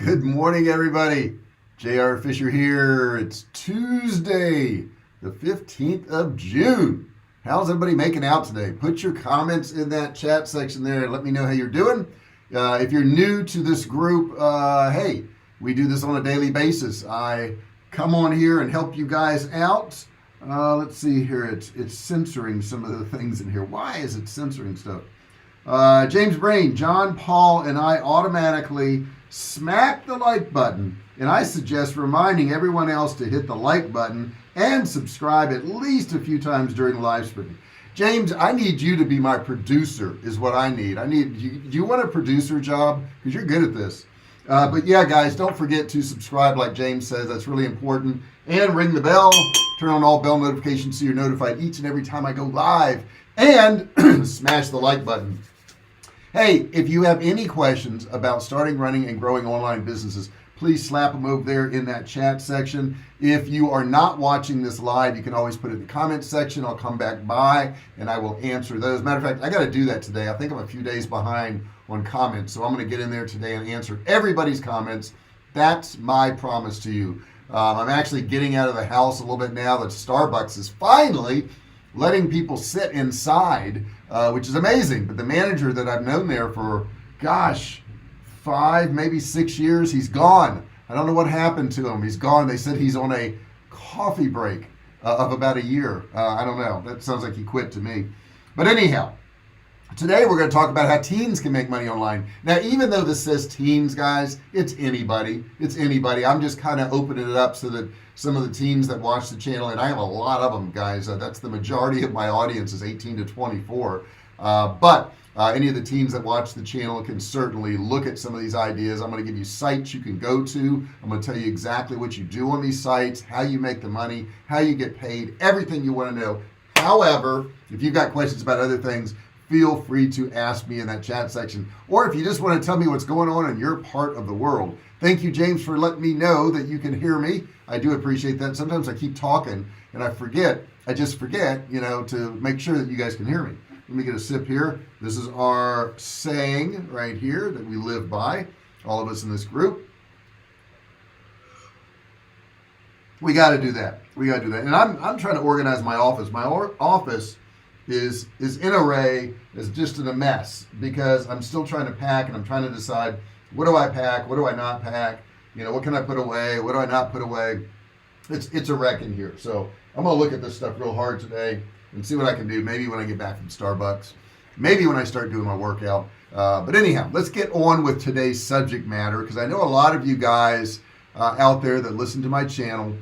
Good morning, everybody. J.R. Fisher here. It's Tuesday, the 15th of June. How's everybody making out today? Put your comments in that chat section there and let me know how you're doing. If you're new to this group, hey, we do this on a daily basis. I come on here and help you guys out. Let's see here. It's censoring some of the things in here. Why is it censoring stuff? James Brain, John Paul, and I automatically smack the like button, and I suggest reminding everyone else to hit the like button and subscribe at least a few times during the live stream. James, I need you to be my producer is what I need. Do you want a producer job? Because you're good at this. But yeah, guys, don't forget to subscribe like James says. That's really important. And ring the bell. Turn on all bell notifications so you're notified each and every time I go live. And smash the like button. Hey, if you have any questions about starting, running, and growing online businesses, please slap them over there in that chat section. If you are not watching this live, you can always put it in the comments section. I'll come back by and I will answer those. Matter of fact, I got to do that today. I think I'm a few days behind on comments, so I'm going to get in there today and answer everybody's comments. That's my promise to you. I'm actually getting out of the house a little bit now that Starbucks is finally letting people sit inside, which is amazing. But the manager that I've known there for, gosh, 5, maybe 6 years, he's gone. I don't know what happened to him. He's gone. They said he's on a coffee break of about a year. I don't know. That sounds like he quit to me. But anyhow, today we're going to talk about how teens can make money online. Now, even though this says teens, guys, it's anybody. It's anybody. I'm just kind of opening it up so that some of the teens that watch the channel, and I have a lot of them, guys. That's the majority of my audience is 18 to 24. But any of the teens that watch the channel can certainly look at some of these ideas. I'm going to give you sites you can go to. I'm going to tell you exactly what you do on these sites, how you make the money, how you get paid, everything you want to know. However, if you've got questions about other things, feel free to ask me in that chat section. Or if you just want to tell me what's going on in your part of the world. Thank you, James, for letting me know that you can hear me. I do appreciate that. Sometimes I keep talking and I just forget, to make sure that you guys can hear me. Let me get a sip here. This is our saying right here that we live by, all of us in this group. We got to do that. And I'm trying to organize my office. My office is in array, is just in a mess because I'm still trying to pack and I'm trying to decide, what do I pack? What do I not pack? What can I put away? What do I not put away? It's a wreck in here. So I'm going to look at this stuff real hard today and see what I can do. Maybe when I get back from Starbucks, maybe when I start doing my workout. But anyhow, let's get on with today's subject matter, because I know a lot of you guys out there that listen to my channel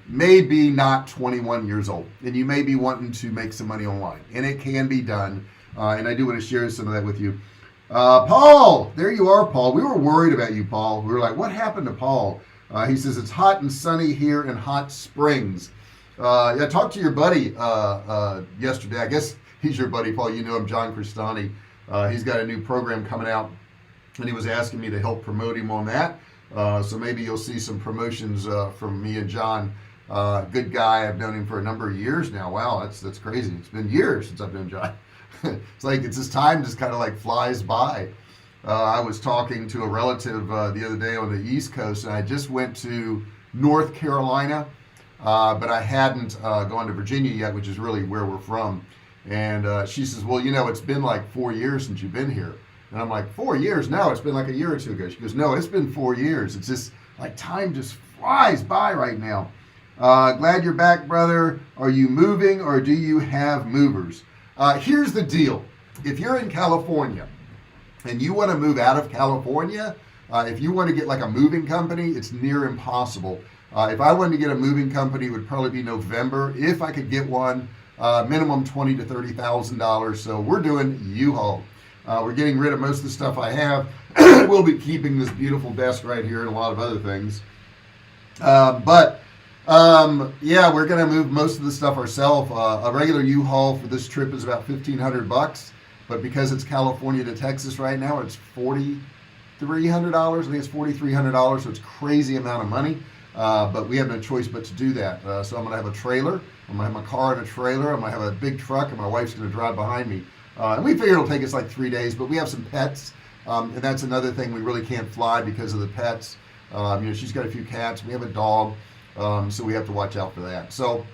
may be not 21 years old, and you may be wanting to make some money online, and it can be done. And I do want to share some of that with you. Paul, there you are, Paul. We were worried about you, Paul. We were like, what happened to Paul? He says, it's hot and sunny here in Hot Springs. I talked to your buddy yesterday. I guess he's your buddy, Paul. You know him, John Cristani. He's got a new program coming out, and he was asking me to help promote him on that. So maybe you'll see some promotions from me and John. Good guy. I've known him for a number of years now. Wow, that's crazy. It's been years since I've known John. It's this time just kind of like flies by. I was talking to a relative the other day on the East Coast, and I just went to North Carolina, but I hadn't gone to Virginia yet, which is really where we're from. And she says, well, it's been like 4 years since you've been here. And I'm like, 4 years? No, it's been like a year or two ago. She goes, no, it's been 4 years. It's just like time just flies by right now. Glad you're back, brother. Are you moving or do you have movers? Here's the deal. If you're in California and you want to move out of California, if you want to get like a moving company, it's near impossible. If I wanted to get a moving company, it would probably be November. If I could get one, minimum $20,000 to $30,000. So we're doing U-Haul. We're getting rid of most of the stuff I have. We'll be keeping this beautiful desk right here and a lot of other things. Yeah, we're going to move most of the stuff ourselves. A regular U-Haul for this trip is about $1,500, but because it's California to Texas right now, it's $4,300. I think it's $4,300, so it's a crazy amount of money. But we have no choice but to do that. So I'm going to have a trailer. I'm going to have my car in a trailer. I'm going to have a big truck, and my wife's going to drive behind me. And we figure it'll take us like 3 days, but we have some pets And that's another thing, we really can't fly because of the pets. She's got a few cats. We have a dog, so we have to watch out for that. So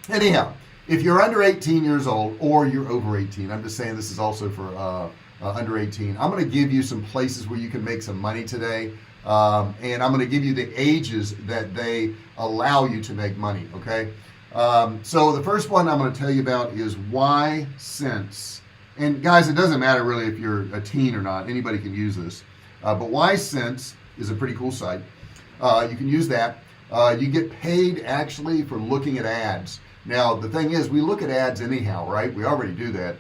anyhow, if you're under 18 years old or you're over 18, I'm just saying this is also for under 18. I'm going to give you some places where you can make some money today, and I'm going to give you the ages that they allow you to make money. Okay, so the first one I'm going to tell you about is Y-Sense. And guys, it doesn't matter really if you're a teen or not. Anybody can use this, but Y-Sense is a pretty cool site. You can use that. You get paid actually for looking at ads. Now the thing is, we look at ads anyhow, right? We already do that.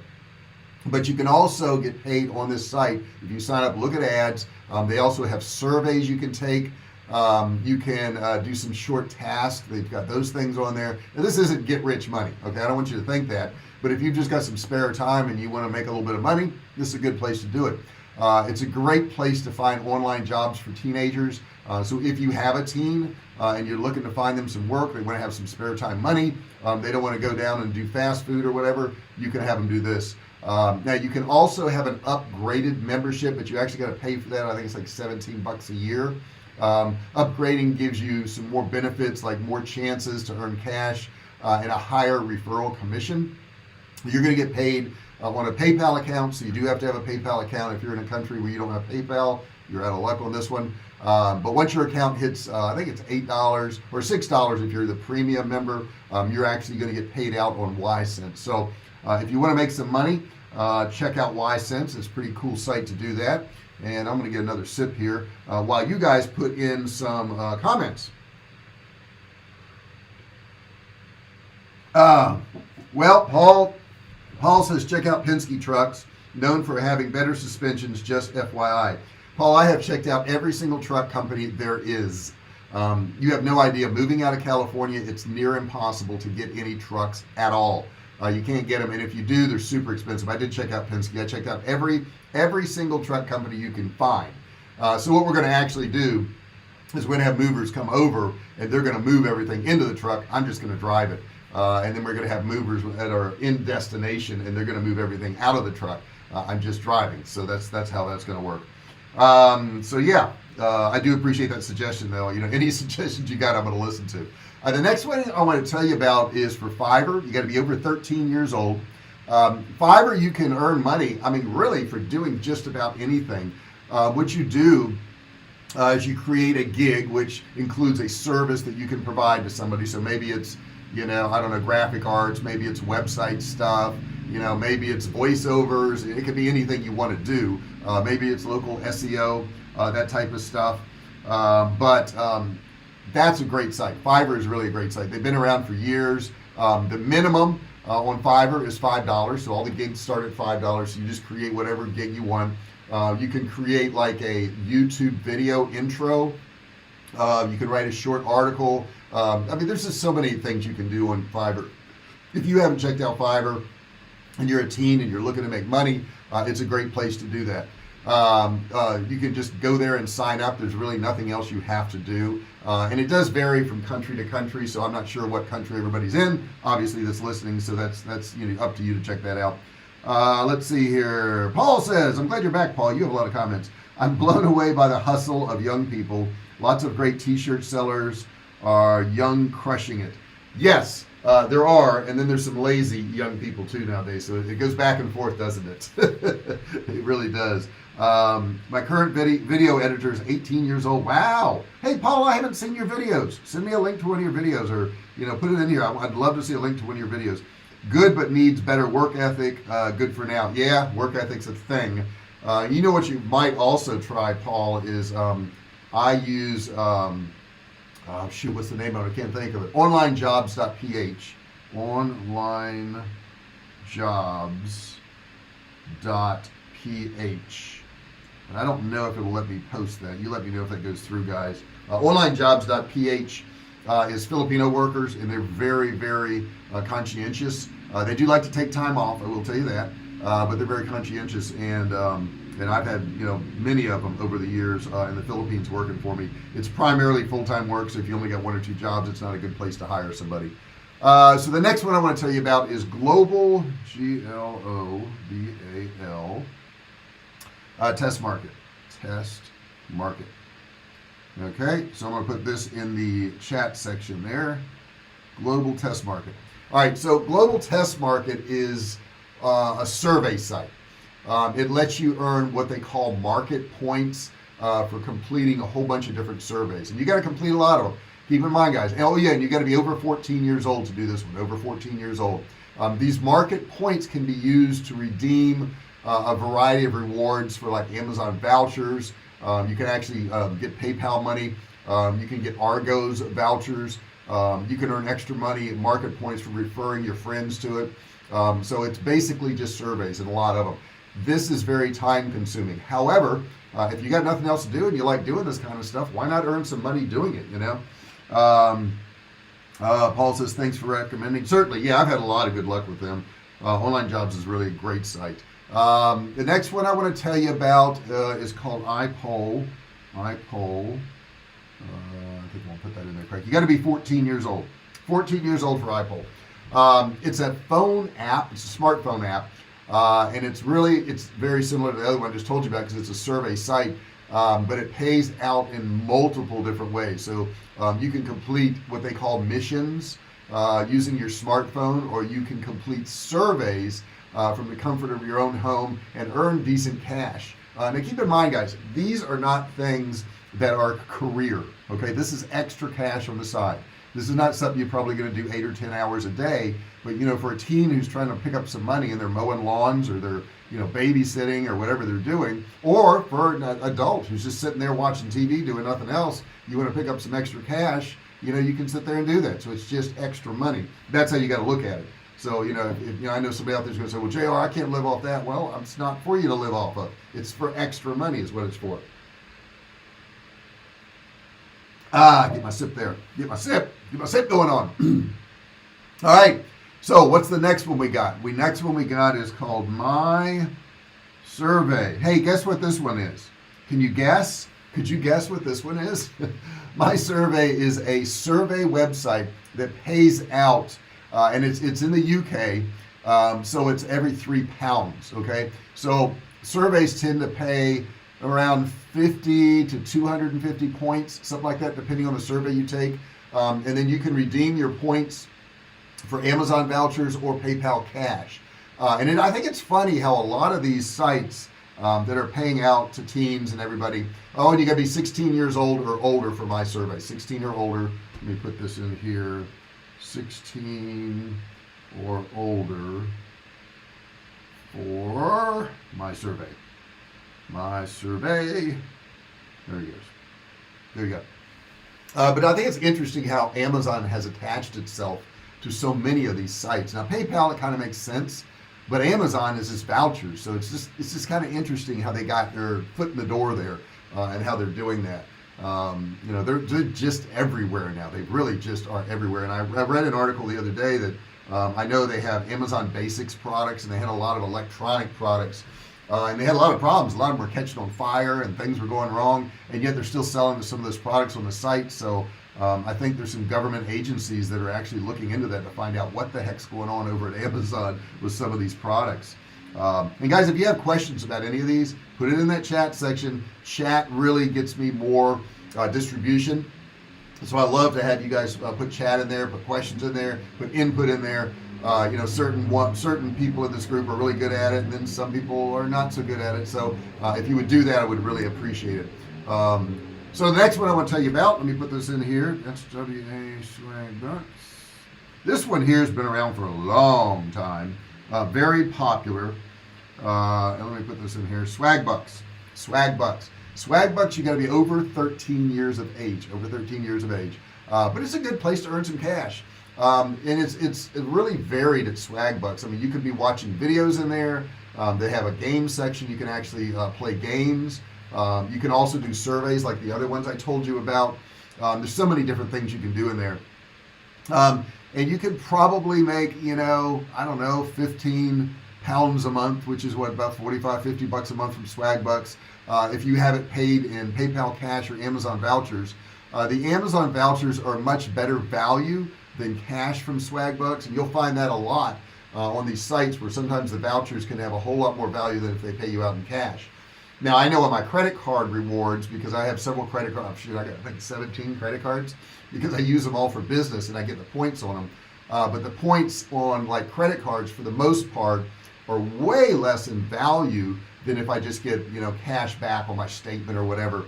But you can also get paid on this site if you sign up, look at ads. They also have surveys you can take. You can do some short tasks. They've got those things on there. Now, this isn't get rich money, okay? I don't want you to think that. But if you've just got some spare time and you want to make a little bit of money, this is a good place to do it. It's a great place to find online jobs for teenagers. So if you have a teen and you're looking to find them some work, they want to have some spare time money, they don't want to go down and do fast food or whatever, you can have them do this. Now you can also have an upgraded membership, but you actually got to pay for that. I think it's like $17 a year. Upgrading gives you some more benefits, like more chances to earn cash and a higher referral commission. You're going to get paid on a PayPal account, so you do have to have a PayPal account. If you're in a country where you don't have PayPal, you're out of luck on this one. But once your account hits, I think it's $8 or $6 if you're the premium member, you're actually going to get paid out on Y-Sense. So if you want to make some money, check out Y-Sense. It's a pretty cool site to do that. And I'm going to get another sip here while you guys put in some comments. Well, Paul says, check out Penske trucks, known for having better suspensions, just FYI. Paul, I have checked out every single truck company there is. You have no idea. Moving out of California, it's near impossible to get any trucks at all. You can't get them, and if you do, they're super expensive. I did check out Penske. I checked out every single truck company you can find. So what we're going to actually do is we're going to have movers come over, and they're going to move everything into the truck. I'm just going to drive it. And then we're going to have movers that are in destination, and they're going to move everything out of the truck. I'm just driving, so that's how that's going to work. So yeah, I do appreciate that suggestion, though. Any suggestions you got, I'm going to listen to. The next one I want to tell you about is for Fiverr. You got to be over 13 years old. Fiverr, you can earn money. I mean, really, for doing just about anything. What you do is you create a gig, which includes a service that you can provide to somebody. So maybe it's, I don't know, graphic arts, maybe it's website stuff, maybe it's voiceovers. It could be anything you want to do. Maybe it's local SEO, that type of stuff. But that's a great site. Fiverr is really a great site. They've been around for years. The minimum on Fiverr is $5. So all the gigs start at $5. So you just create whatever gig you want. You can create like a YouTube video intro. You can write a short article. There's just so many things you can do on Fiverr. If you haven't checked out Fiverr and you're a teen and you're looking to make money, it's a great place to do that. You can just go there and sign up. There's really nothing else you have to do. And it does vary from country to country, so I'm not sure what country everybody's in, obviously, that's listening, so that's up to you to check that out. Let's see here. Paul says, I'm glad you're back, Paul. You have a lot of comments. I'm blown away by the hustle of young people. Lots of great t-shirt sellers are young, crushing it. Yes, there are, and then there's some lazy young people too nowadays, so it goes back and forth, doesn't it? It really does. My current video editor is 18 years old. Wow. Hey, Paul, I haven't seen your videos. Send me a link to one of your videos, or put it in here. I'd love to see a link to one of your videos. Good, but needs better work ethic. Good for now. Yeah, work ethic's a thing. What you might also try, Paul, is I use what's the name of it? I can't think of it. Onlinejobs.ph. Onlinejobs.ph. And I don't know if it will let me post that. You let me know if that goes through, guys. Onlinejobs.ph is Filipino workers, and they're very, very conscientious. They do like to take time off, I will tell you that, but they're very conscientious, and I've had many of them over the years in the Philippines working for me. It's primarily full-time work, so if you only got one or two jobs, it's not a good place to hire somebody. So the next one I want to tell you about is Global, Global, Test market. Test market. Okay, so I'm going to put this in the chat section there. Global test market. All right, so global test market is a survey site. It lets you earn what they call market points for completing a whole bunch of different surveys, and you got to complete a lot of them. Keep in mind, guys. Oh yeah, and you got to be over 14 years old to do this one. Over 14 years old. These market points can be used to redeem a variety of rewards for like Amazon vouchers. You can actually get PayPal money. You can get Argos vouchers. You can earn extra money and market points for referring your friends to it. So it's basically just surveys, and a lot of them. This is very time consuming. However, if you got nothing else to do and you like doing this kind of stuff, why not earn some money doing it, you know? Paul says, thanks for recommending. Certainly, yeah, I've had a lot of good luck with them. Online Jobs is really a great site. The next one I want to tell you about is called iPoll. iPoll. I think I'll put that in there, Craig. You got to be 14 years old. 14 years old for iPoll. It's a phone app. It's a smartphone app. And it's very similar to the other one I just told you about because it's a survey site. But it pays out in multiple different ways. So you can complete what they call missions using your smartphone, or you can complete surveys from the comfort of your own home and earn decent cash. Now keep in mind, guys, these are not things that are career. Okay, this is extra cash on the side. This is not something you're probably going to do 8 or 10 hours a day, but for a teen who's trying to pick up some money and they're mowing lawns, or they're babysitting, or whatever they're doing, or for an adult who's just sitting there watching TV doing nothing else, you want to pick up some extra cash, you can sit there and do that. So it's just extra money. That's how you got to look at it. So if I know somebody out there's going to say, well, JR, I can't live off that. Well, it's not for you to live off of. It's for extra money is what it's for. Get my sip there. Get my sip going on. All right. So what's the next one we got? Next one we got is called My Survey. Hey, guess what this one is? Can you guess? Could you guess what this one is? My Survey is a survey website that pays out, and it's in the UK, so it's every £3. Okay, so surveys tend to pay around 50 to 250 points, something like that, depending on the survey you take, and then you can redeem your points for Amazon vouchers or PayPal cash. And I think it's funny how a lot of these sites that are paying out to teens and everybody, and you got to be 16 years old or older for My Survey. 16 or older. Let me put this in here. 16 or older for My Survey. My Survey. There he goes. There you go. But I think it's interesting how Amazon has attached itself to so many of these sites. Now PayPal, it kind of makes sense, but Amazon is just vouchers, so it's just kind of interesting how they got their foot in the door there, and how they're doing that. They're just everywhere now. They really just are everywhere. And I read an article the other day that I know they have Amazon Basics products, and they had a lot of electronic products, and they had a lot of problems. A lot of them were catching on fire and things were going wrong, and yet they're still selling some of those products on the site. So I think there's some government agencies that are actually looking into that to find out what the heck's going on over at Amazon with some of these products. And guys, if you have questions about any of these, put it in that chat section. Chat really gets me more distribution. So I love to have you guys put chat in there, put questions in there, put input in there. Certain people in this group are really good at it, and then some people are not so good at it. So if you would do that, I would really appreciate it. So the next one I want to tell you about, let me put this in here. SWA Swag Bucks. This one here has been around for a long time. Very popular. And let me put this in here. Swag Bucks. Swag Bucks. Swag Bucks, you got to be over 13 years of age. Over 13 years of age. But it's a good place to earn some cash. And it's really varied at Swag Bucks. I mean, you could be watching videos in there. They have a game section. You can actually play games. You can also do surveys like the other ones I told you about. There's so many different things you can do in there. And you could probably make, I don't know, 15 pounds a month, which is what, about 45, 50 bucks a month from Swag Bucks. If you have it paid in PayPal cash or Amazon vouchers. The Amazon vouchers are much better value than cash from Swag Bucks, and you'll find that a lot on these sites where sometimes the vouchers can have a whole lot more value than if they pay you out in cash. Now I know on my credit card rewards, because I have several credit cards. I got, I think, 17 credit cards, because I use them all for business and I get the points on them. But the points on like credit cards, for the most part, are way less in value than if I just get, cash back on my statement or whatever.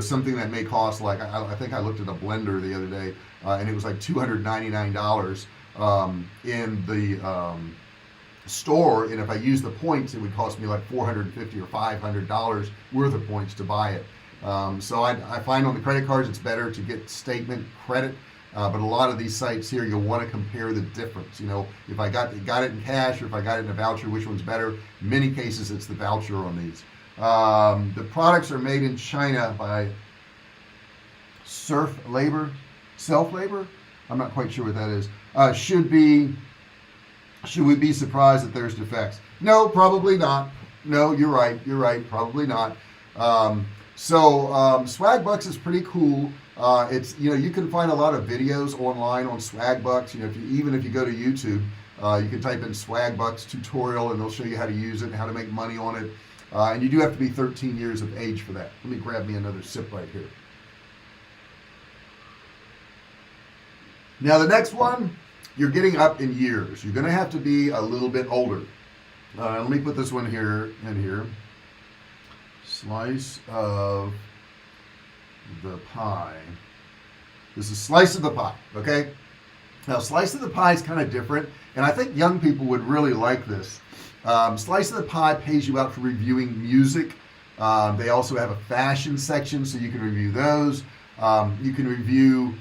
Something that may cost, like, I think I looked at a blender the other day, and it was like $299 in the store, and if I use the points, it would cost me like $450 or $500 worth of points to buy it. So I find on the credit cards it's better to get statement credit. But a lot of these sites here, you'll want to compare the difference. If I got it in cash or if I got it in a voucher, which one's better? In many cases, it's the voucher on these. The products are made in China by self labor. I'm not quite sure what that is. Should we be surprised that there's defects? No, probably not. No, you're right. Probably not. Swagbucks is pretty cool. It's, you can find a lot of videos online on Swagbucks. Even if you go to YouTube, you can type in Swagbucks tutorial and they'll show you how to use it and how to make money on it. And you do have to be 13 years of age for that. Let me grab me another sip right here. Now the next one, you're getting up in years. You're going to have to be a little bit older. Let me put this one here in here. Slice of the pie. This is slice of the pie, okay? Now, slice of the pie is kind of different, and I think young people would really like this. Slice of the pie pays you out for reviewing music. They also have a fashion section, so you can review those. You can review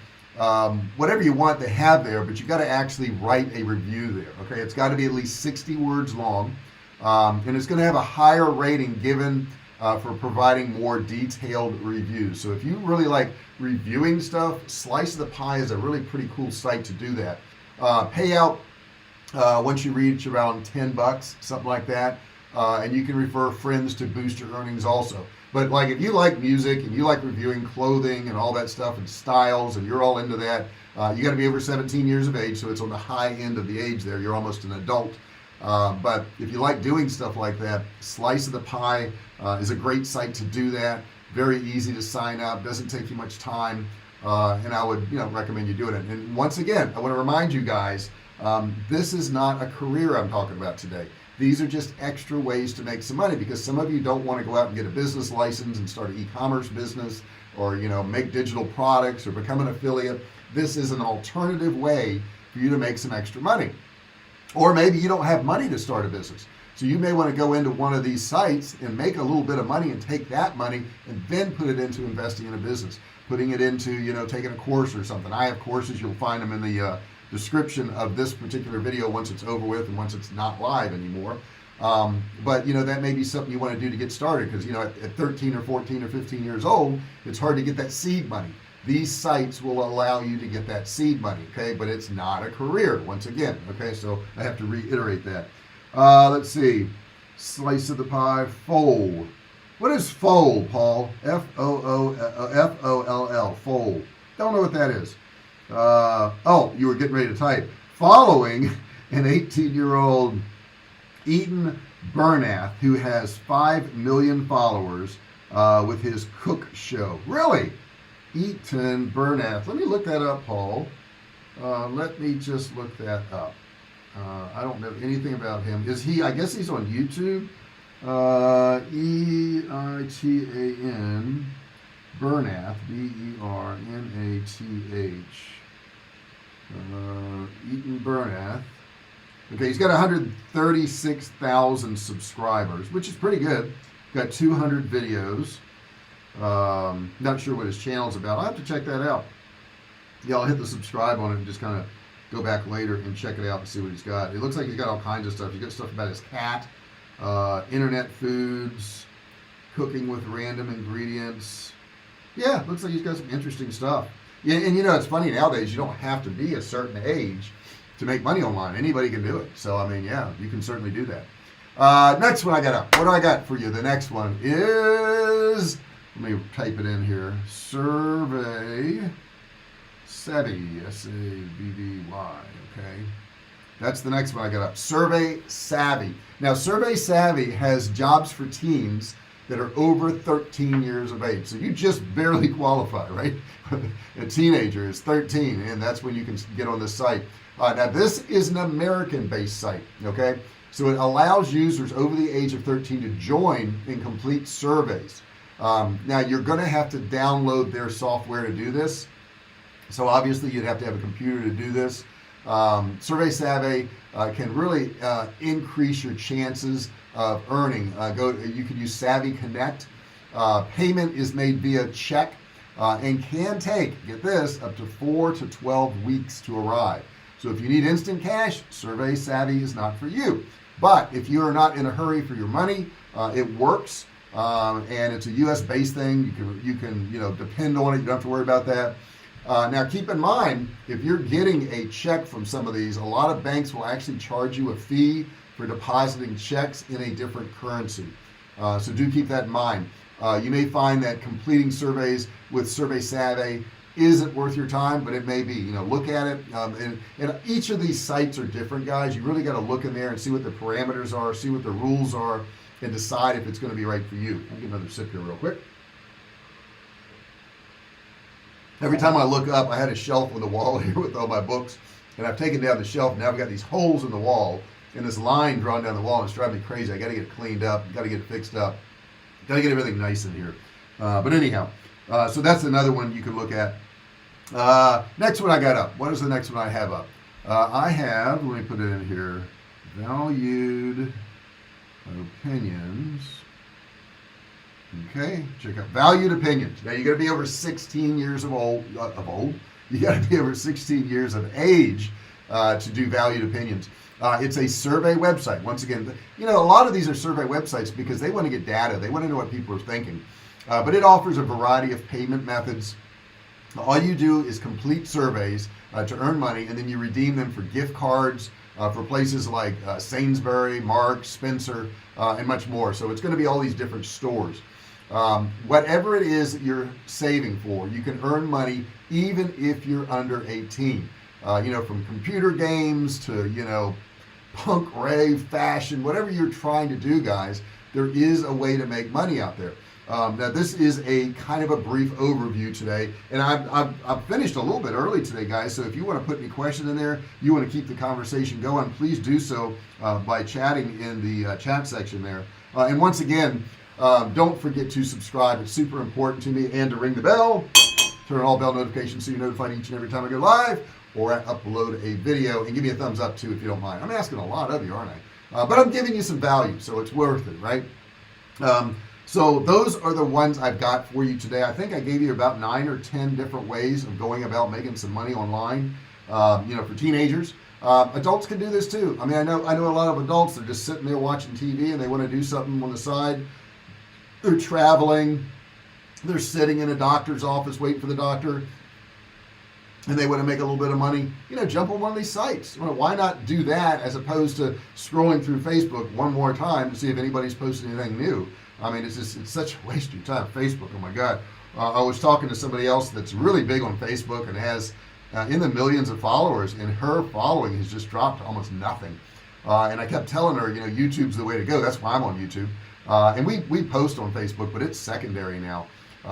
whatever you want to have there, but you got to actually write a review there, okay? It's got to be at least 60 words long, and it's going to have a higher rating given for providing more detailed reviews. So if you really like reviewing stuff, Slice of the Pie is a really pretty cool site to do that. Payout once you reach around $10, something like that, and you can refer friends to boost your earnings also. But like if you like music and you like reviewing clothing and all that stuff and styles and you're all into that, you got to be over 17 years of age, so it's on the high end of the age there. You're almost an adult. But if you like doing stuff like that, Slice of the Pie is a great site to do that. Very easy to sign up, doesn't take you much time, and I would recommend you doing it. And once again, I want to remind you guys, this is not a career I'm talking about today. These are just extra ways to make some money, because some of you don't want to go out and get a business license and start an e-commerce business, or make digital products or become an affiliate. This is an alternative way for you to make some extra money. Or maybe you don't have money to start a business. So you may want to go into one of these sites and make a little bit of money and take that money and then put it into investing in a business, putting it into, taking a course or something. I have courses. You'll find them in the description of this particular video once it's over with and once it's not live anymore. But that may be something you want to do to get started, because at 13 or 14 or 15 years old, it's hard to get that seed money. These sites will allow you to get that seed money, okay? But it's not a career, once again, okay? So I have to reiterate that. Let's see. Slice of the Pie, Foll. What is Foll, Paul? F-O-O-F-O-L-L, Foll. Don't know what that is. Oh, you were getting ready to type. Following an 18-year-old Eaton Bernath, who has 5 million followers with his cook show. Really? Eaton Bernath. Let me look that up, Paul. Let me just look that up. I don't know anything about him. Is he, I guess he's on YouTube. E-I-T-A-N Bernath, B-E-R-N-A-T-H. Eaton Bernath. Okay, he's got 136,000 subscribers, which is pretty good. Got 200 videos. Not sure what his channel's about. I'll have to check that out. Yeah, I'll hit the subscribe on it and just kind of go back later and check it out and see what he's got. It looks like he's got all kinds of stuff. He's got stuff about his cat, internet foods, cooking with random ingredients. Yeah, looks like he's got some interesting stuff. Yeah, and it's funny nowadays, you don't have to be a certain age to make money online. Anybody can do it. So, I mean, yeah, you can certainly do that. Next one I got up. What do I got for you? The next one is, let me type it in here, Survey Savvy, S-A-V-V-Y, okay? That's the next one I got up, Survey Savvy. Now, Survey Savvy has jobs for teens that are over 13 years of age. So you just barely qualify, right? A teenager is 13, and that's when you can get on this site. Now this is an American-based site, okay? So it allows users over the age of 13 to join and complete surveys. Now you're going to have to download their software to do this. So obviously you'd have to have a computer to do this. Survey Savvy can really increase your chances of earning. You can use Savvy Connect. Payment is made via check and can take, get this, up to 4 to 12 weeks to arrive. So if you need instant cash, Survey Savvy is not for you. But if you are not in a hurry for your money, it works, and it's a US-based thing. You can depend on it. You don't have to worry about that. Now keep in mind, if you're getting a check from some of these, a lot of banks will actually charge you a fee for depositing checks in a different currency. So do keep that in mind. You may find that completing surveys with Survey Savvy isn't worth your time, but it may be. Look at it, and each of these sites are different, guys. You really got to look in there and see what the parameters are, see what the rules are, and decide if it's going to be right for you. I'll get another sip here real quick. Every time I look up, I had a shelf on the wall here with all my books, and I've taken down the shelf. Now I've got these holes in the wall and this line drawn down the wall, and it's driving me crazy. I got to get it cleaned up, got to get it fixed up, got to get everything nice in here. But anyhow, so that's another one you can look at. Next one I got up. What is the next one I have up? I have, let me put it in here, valued opinions. Okay, check out valued opinions. Now you got to be over 16 years of old. You got to be over 16 years of age to do valued opinions. It's a survey website. Once again, a lot of these are survey websites because they want to get data. They want to know what people are thinking. But it offers a variety of payment methods. All you do is complete surveys to earn money, and then you redeem them for gift cards for places like Sainsbury, Marks, Spencer, and much more. So it's going to be all these different stores. Whatever it is that you're saving for, you can earn money even if you're under 18. From computer games to punk, rave, fashion, whatever you're trying to do, guys, there is a way to make money out there. Now this is a kind of a brief overview today, and I've finished a little bit early today, guys, so if you want to put any questions in there, you want to keep the conversation going, please do so by chatting in the chat section there. And once again, don't forget to subscribe. It's super important to me, and to ring the bell, turn on all bell notifications so you're notified each and every time I go live or I upload a video, and give me a thumbs up too if you don't mind. I'm asking a lot of you, aren't I? But I'm giving you some value, so it's worth it, right? So those are the ones I've got for you today. I think I gave you about 9 or 10 different ways of going about making some money online, for teenagers. Adults can do this too. I mean, I know a lot of adults, they're just sitting there watching TV and they want to do something on the side. They're traveling, they're sitting in a doctor's office waiting for the doctor, and they want to make a little bit of money. Jump on one of these sites. Why not do that as opposed to scrolling through Facebook one more time to see if anybody's posting anything new? I mean, it's such a waste of your time. Facebook, oh my God. I was talking to somebody else that's really big on Facebook and has in the millions of followers, and her following has just dropped to almost nothing. And I kept telling her, YouTube's the way to go. That's why I'm on YouTube. And we post on Facebook, but it's secondary now.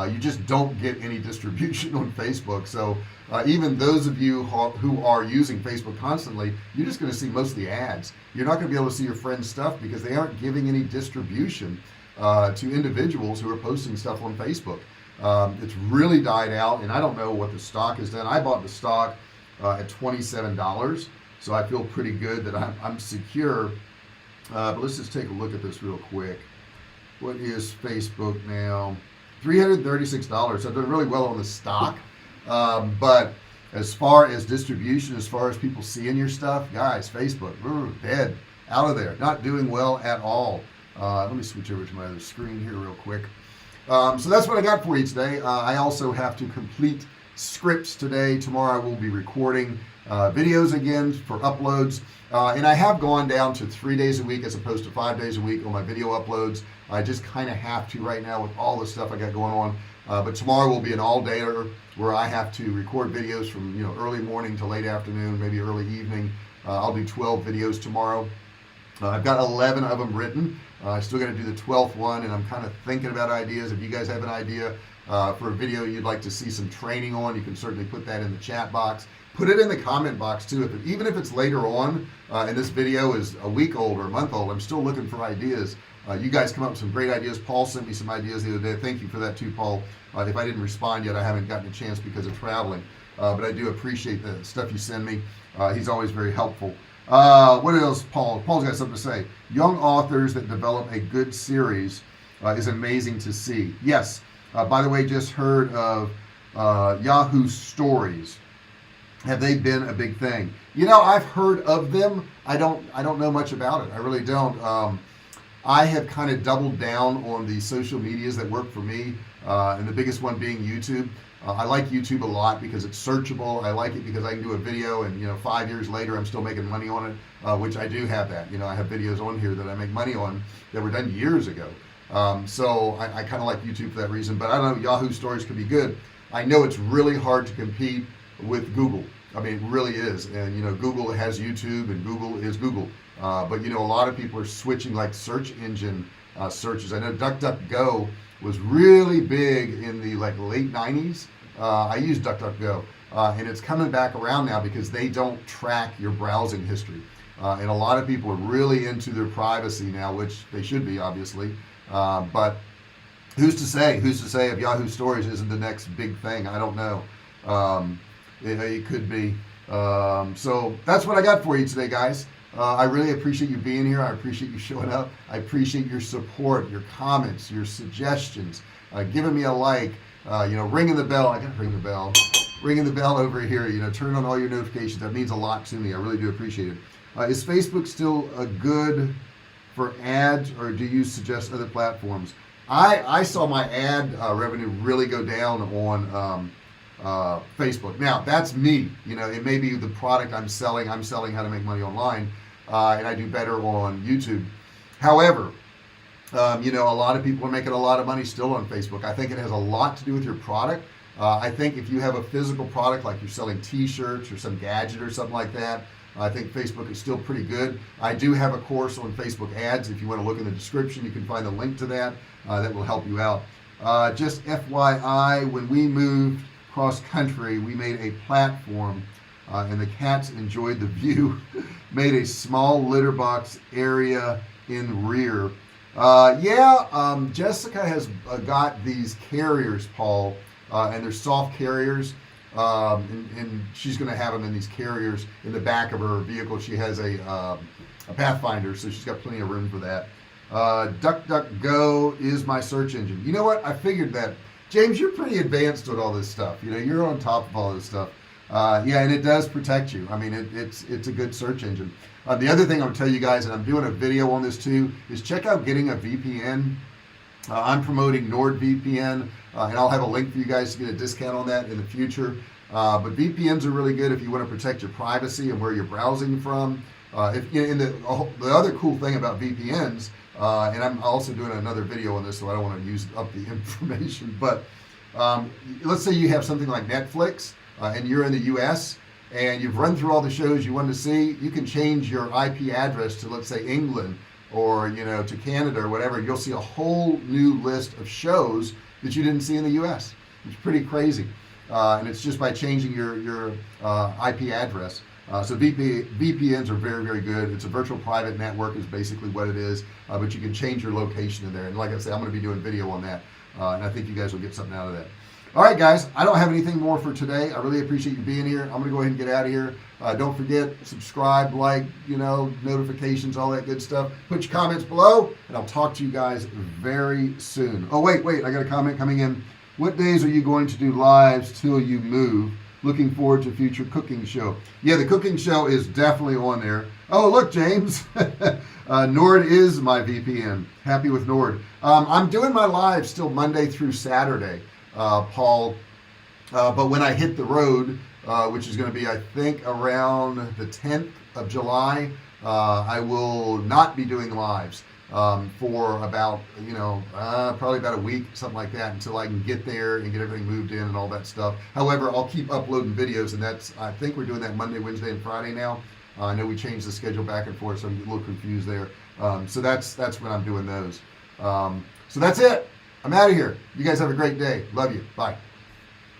You just don't get any distribution on Facebook. So even those of you who are using Facebook constantly, you're just going to see most of the ads. You're not going to be able to see your friends' stuff because they aren't giving any distribution to individuals who are posting stuff on Facebook. It's really died out, and I don't know what the stock has done. I bought the stock at $27, so I feel pretty good that I'm secure. But let's just take a look at this real quick. What is Facebook now? $336. So I've done really well on the stock. But as far as distribution, as far as people seeing your stuff, guys, Facebook, dead, out of there, not doing well at all. Let me switch over to my other screen here real quick. So that's what I got for you today. I also have to complete scripts today. Tomorrow I will be recording videos again for uploads. And I have gone down to 3 days a week as opposed to 5 days a week on my video uploads. I just kind of have to right now with all the stuff I got going on. But tomorrow will be an all-dayer where I have to record videos from early morning to late afternoon, maybe early evening. I'll do 12 videos tomorrow. I've got 11 of them written. I still got to do the 12th one, and I'm kind of thinking about ideas. If you guys have an idea for a video you'd like to see some training on, you can certainly put that in the chat box. Put it in the comment box too. Even if it's later on, and this video is a week old or a month old, I'm still looking for ideas. You guys come up with some great ideas. Paul sent me some ideas the other day. Thank you for that too, Paul. If I didn't respond yet, I haven't gotten a chance because of traveling. But I do appreciate the stuff you send me. He's always very helpful. What else, Paul? Paul's got something to say. Young authors that develop a good series is amazing to see. Yes. By the way, just heard of Yahoo Stories. Have they been a big thing? You know, I've heard of them. I don't know much about it. I really don't. I have kind of doubled down on the social medias that work for me, and the biggest one being YouTube. I like YouTube a lot because it's searchable. I like it because I can do a video and 5 years later I'm still making money on it, which I do have that. I have videos on here that I make money on that were done years ago. So I kind of like YouTube for that reason, but I don't know, Yahoo Stories could be good. I know it's really hard to compete with Google. I mean, it really is. And Google has YouTube and Google is Google. But a lot of people are switching like search engine searches. I know DuckDuckGo was really big in the late 90s. I use DuckDuckGo, and it's coming back around now because they don't track your browsing history. And a lot of people are really into their privacy now, which they should be, obviously. But who's to say if Yahoo Stories isn't the next big thing? I don't know. It could be. So that's what I got for you today, guys. I really appreciate you being here. I appreciate you showing up. I appreciate your support, your comments, your suggestions, giving me a like, ringing the bell. I gotta ring the bell. Ringing the bell over here, turn on all your notifications. That means a lot to me. I really do appreciate it. Is Facebook still good for ads, or do you suggest other platforms? I saw my ad revenue really go down on Facebook. Now that's me. It may be the product I'm selling how to make money online, and I do better on YouTube. However, a lot of people are making a lot of money still on Facebook. I think it has a lot to do with your product. I think if you have a physical product, like you're selling t-shirts or some gadget or something like that, I think Facebook is still pretty good. I do have a course on Facebook ads. If you want to look in the description, you can find the link to that. That will help you out. Just FYI, when we moved cross country, we made a platform, and the cats enjoyed the view. Made a small litter box area in rear. Jessica has got these carriers, Paul, and they're soft carriers, and she's going to have them in these carriers in the back of her vehicle. She has a Pathfinder, so she's got plenty of room for that. DuckDuckGo is my search engine. You know what? I figured that. James, you're pretty advanced with all this stuff. You're on top of all this stuff. And it does protect you. I mean, it's a good search engine. The other thing I'll tell you guys, and I'm doing a video on this too, is check out getting a VPN. I'm promoting NordVPN, and I'll have a link for you guys to get a discount on that in the future. But VPNs are really good if you want to protect your privacy and where you're browsing from. The other cool thing about VPNs, and I'm also doing another video on this, so I don't want to use up the information, but let's say you have something like Netflix, and you're in the US, and you've run through all the shows you wanted to see. You can change your IP address to, let's say, England, or to Canada or whatever. You'll see a whole new list of shows that you didn't see in the US. It's pretty crazy, and it's just by changing your IP address. So VPNs are very, very good. It's a virtual private network is basically what it is, but you can change your location in there. And like I said, I'm going to be doing video on that, and I think you guys will get something out of that. All right, guys, I don't have anything more for today. I really appreciate you being here. I'm going to go ahead and get out of here. Don't forget, subscribe, like, notifications, all that good stuff. Put your comments below, and I'll talk to you guys very soon. Oh, wait, I got a comment coming in. What days are you going to do lives till you move? Looking forward to future cooking show. Yeah, the cooking show is definitely on there. Oh, look, James. Nord is my VPN. Happy with Nord. I'm doing my live still Monday through Saturday, Paul. But when I hit the road, which is going to be, I think, around the 10th of July, I will not be doing lives for about, probably about a week, something like that, until I can get there and get everything moved in and all that stuff. However, I'll keep uploading videos, and I think we're doing that Monday, Wednesday, and Friday now. I know we changed the schedule back and forth, so I'm a little confused there. So that's when I'm doing those. So that's it. I'm out of here. You guys have a great day. Love you. Bye.